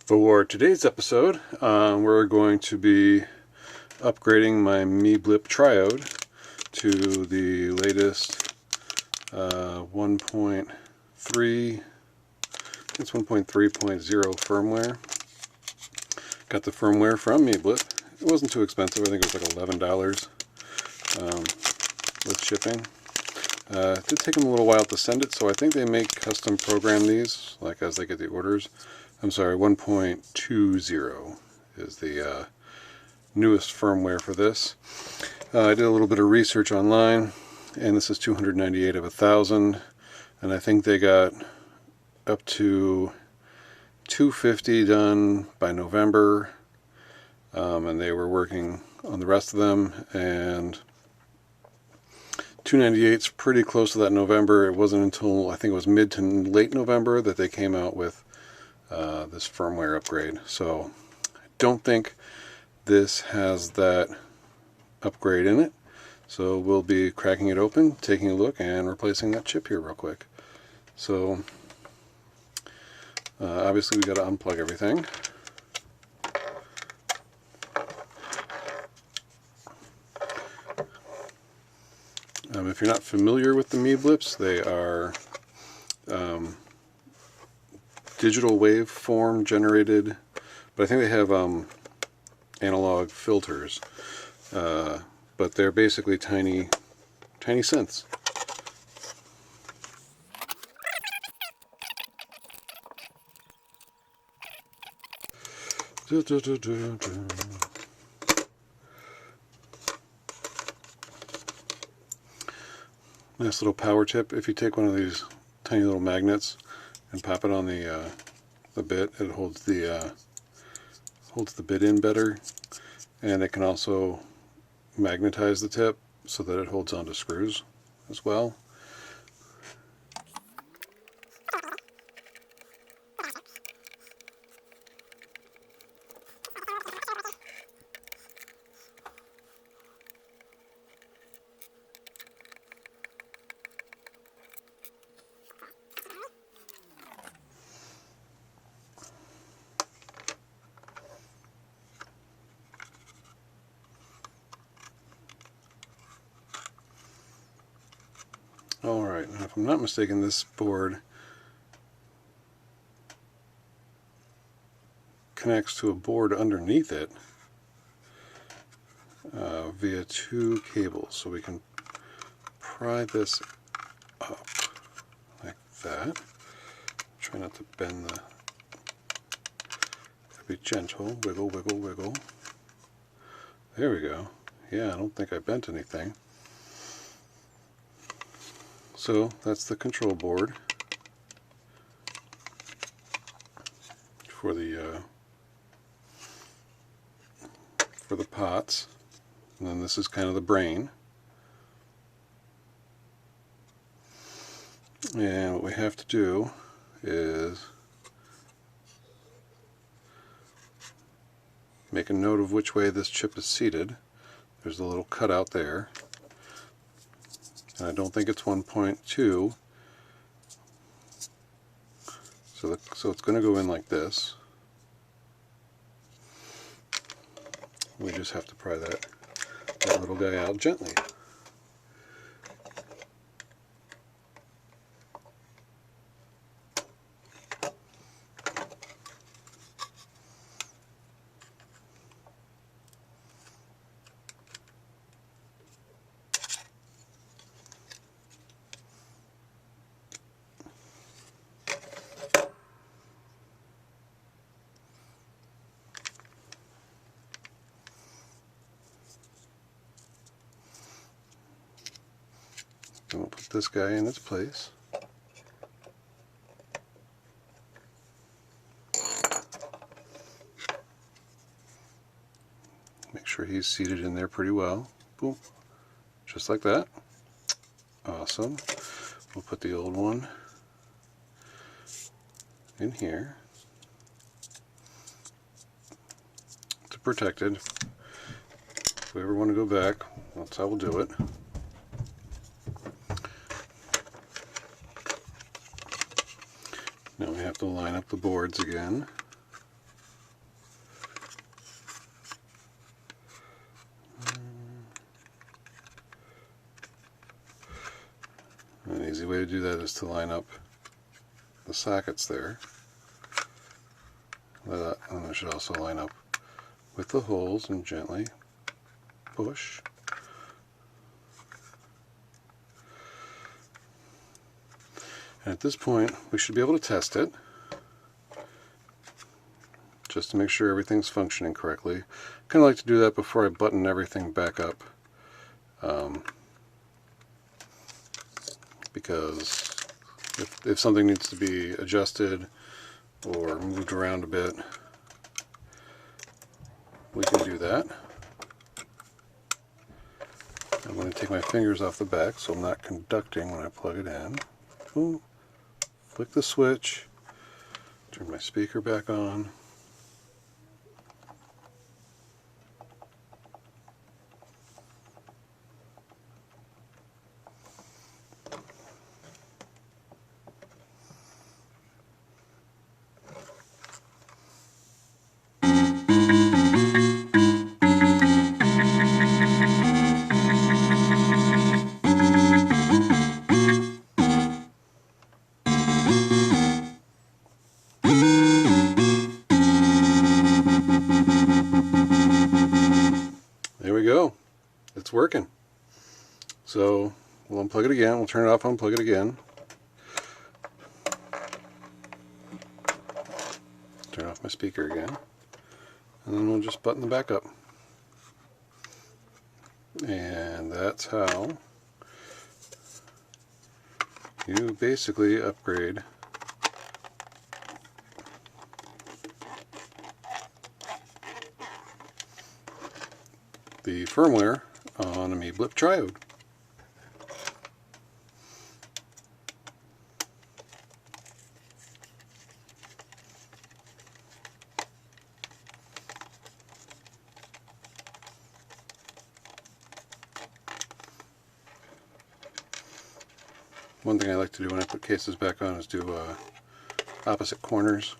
For today's episode, we're going to be upgrading my Meeblip Triode to the latest 1.3, it's 1.3.0 firmware. Got the firmware from Meeblip. It wasn't too expensive. I think it was like $11 with shipping. It did take them a little while to send it, so I think they make custom program these, like as they get the orders. I'm sorry, 1.20 is the newest firmware for this. I did a little bit of research online, and this is 298 of 1,000, and I think they got up to 250 done by November, and they were working on the rest of them, and 298's pretty close to that November. It wasn't until I think it was mid to late November that they came out with this firmware upgrade. So I don't think this has that upgrade in it. So we'll be cracking it open, taking a look, and replacing that chip here real quick. So obviously we got to unplug everything. If you're not familiar with the Meeblips, they are digital waveform generated, but I think they have analog filters, but they're basically tiny synths. Nice little power tip. If you take one of these tiny little magnets and pop it on the bit, it holds the bit in better, and it can also magnetize the tip so that it holds onto screws as well. Alright, now if I'm not mistaken, this board connects to a board underneath it via two cables. So we can pry this up like that. Try not to bend the... Be gentle. Wiggle, wiggle, wiggle. There we go. Yeah, I don't think I bent anything. So that's the control board for the pots, and then this is kind of the brain. And what we have to do is make a note of which way this chip is seated. There's a little cutout there. And I don't think it's 1.2, so it's going to go in like this. We just have to pry that little guy out gently. And we'll put this guy in its place. Make sure he's seated in there pretty well. Boom. Just like that. Awesome. We'll put the old one in here. It's protected. If we ever want to go back, that's how we'll do it. Now we have to line up the boards again. An easy way to do that is to line up the sockets there. And it should also line up with the holes and gently push. And at this point, we should be able to test it, just to make sure everything's functioning correctly. I kind of like to do that before I button everything back up, because if something needs to be adjusted or moved around a bit, we can do that. I'm going to take my fingers off the back so I'm not conducting when I plug it in. Ooh. Flick the switch, turn my speaker back on. There we go. It's working. So we'll unplug it again. We'll turn it off, unplug it again. Turn off my speaker again. And then we'll just button the back up. And that's how you basically upgrade the firmware on a Meeblip Triode. One thing I like to do when I put cases back on is do opposite corners.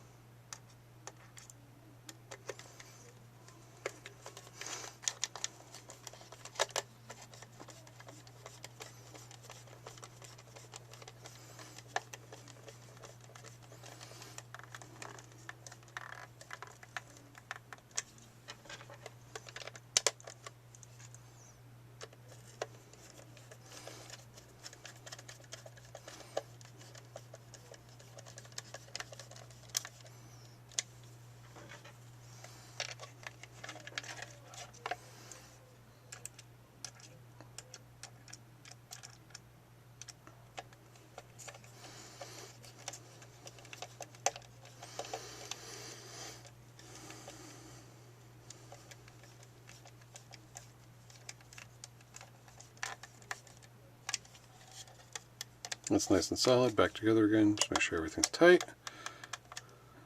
That's nice and solid. Back together again. Just make sure everything's tight.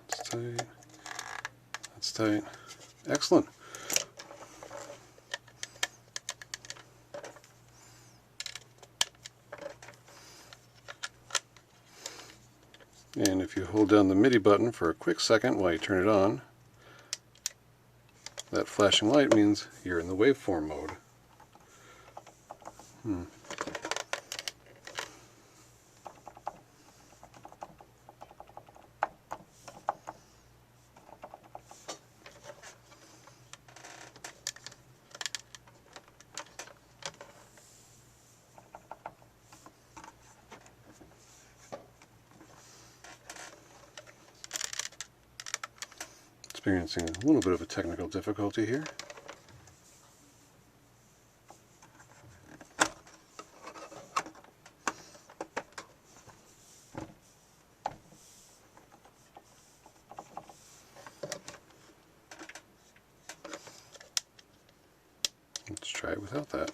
It's tight. That's tight. Excellent. And if you hold down the MIDI button for a quick second while you turn it on, that flashing light means you're in the waveform mode. Experiencing a little bit of a technical difficulty here. Let's try it without that.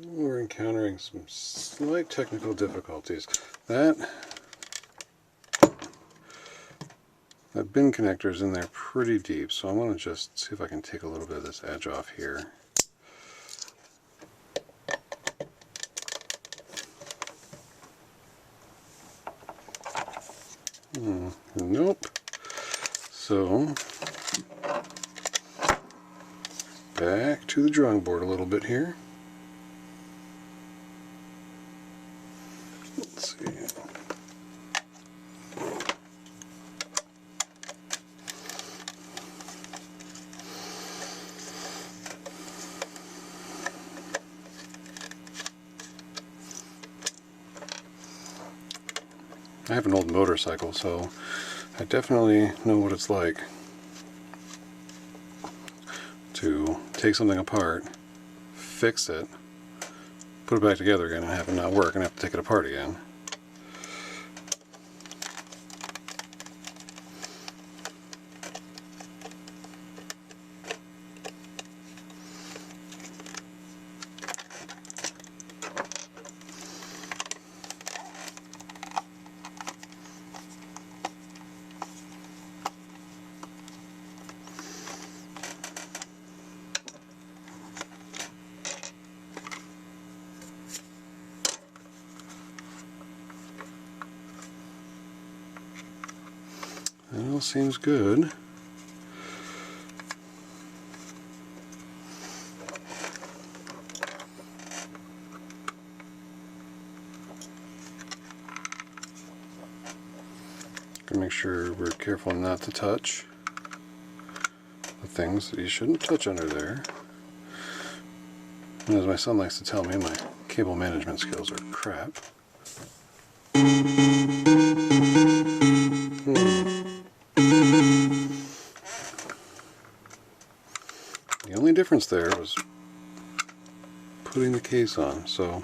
we're encountering some slight technical difficulties. That bin connector is in there pretty deep, so I want to just see if I can take a little bit of this edge off here. Nope. So, back to the drawing board a little bit here. Let's see. I have an old motorcycle, so I definitely know what it's like to take something apart, fix it, put it back together again and have it not work and have to take it apart again. That all seems good. Make sure we're careful not to touch the things that you shouldn't touch under there. And as my son likes to tell me, my cable management skills are crap. The only difference there was putting the case on, so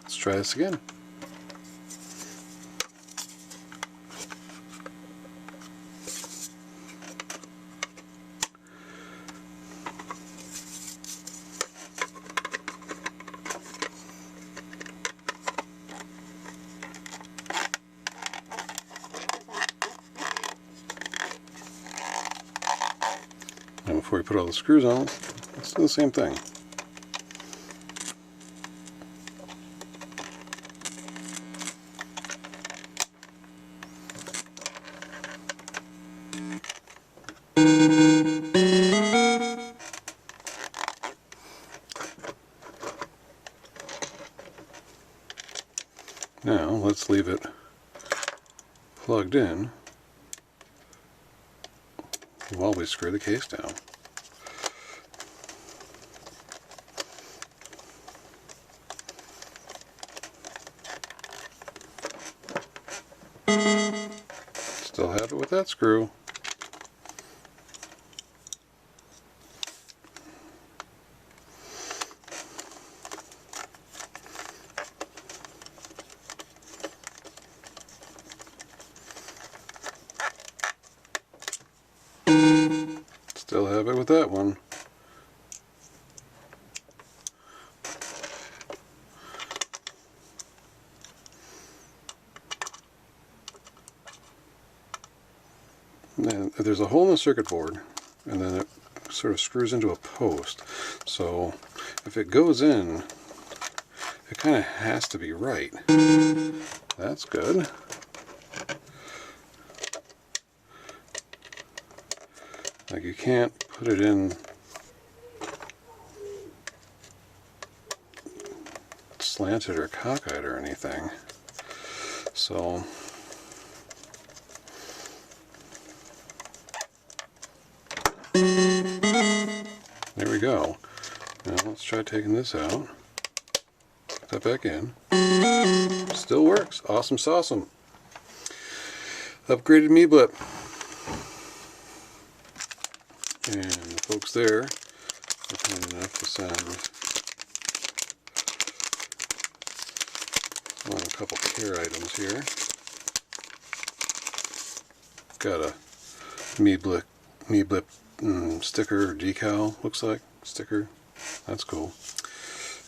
let's try this again. And before we put all the screws on, let's do the same thing. Now let's leave it plugged in while we screw the case down. Still have it with that screw. Still have it with that one. And there's a hole in the circuit board, and then it sort of screws into a post. So if it goes in, it kind of has to be right. That's good. Like, you can't put it in slanted or cockeyed or anything. So there we go. Now let's try taking this out. Put that back in. Still works. Awesome sauceum. Upgraded Meeblip. And the folks there are kind enough to send a couple care items here. Got a Meeblip sticker or decal, looks like. Sticker. That's cool.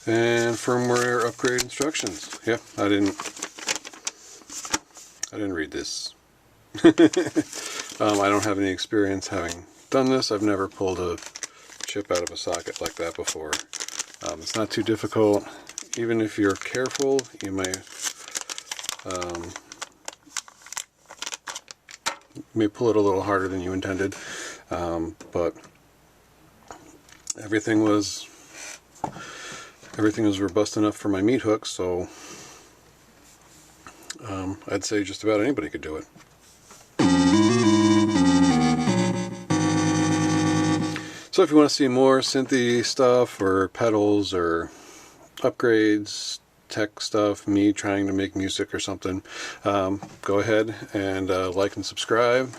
And firmware upgrade instructions. Yep, I didn't read this. I don't have any experience having done this. I've never pulled a chip out of a socket like that before. It's not too difficult. Even if you're careful, you may pull it a little harder than you intended. But everything was robust enough for my meat hook, so I'd say just about anybody could do it. So if you want to see more synthy stuff or pedals or upgrades, tech stuff, me trying to make music or something, go ahead and like and subscribe.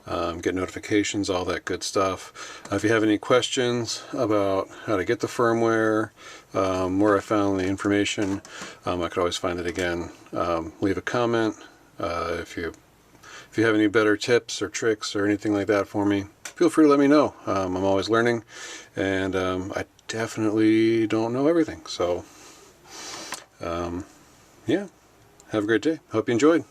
Get notifications, all that good stuff. If you have any questions about how to get the firmware, where I found the information, I could always find it again. Leave a comment. If you have any better tips or tricks or anything like that for me, feel free to let me know. I'm always learning, and I definitely don't know everything. So, yeah, have a great day. Hope you enjoyed.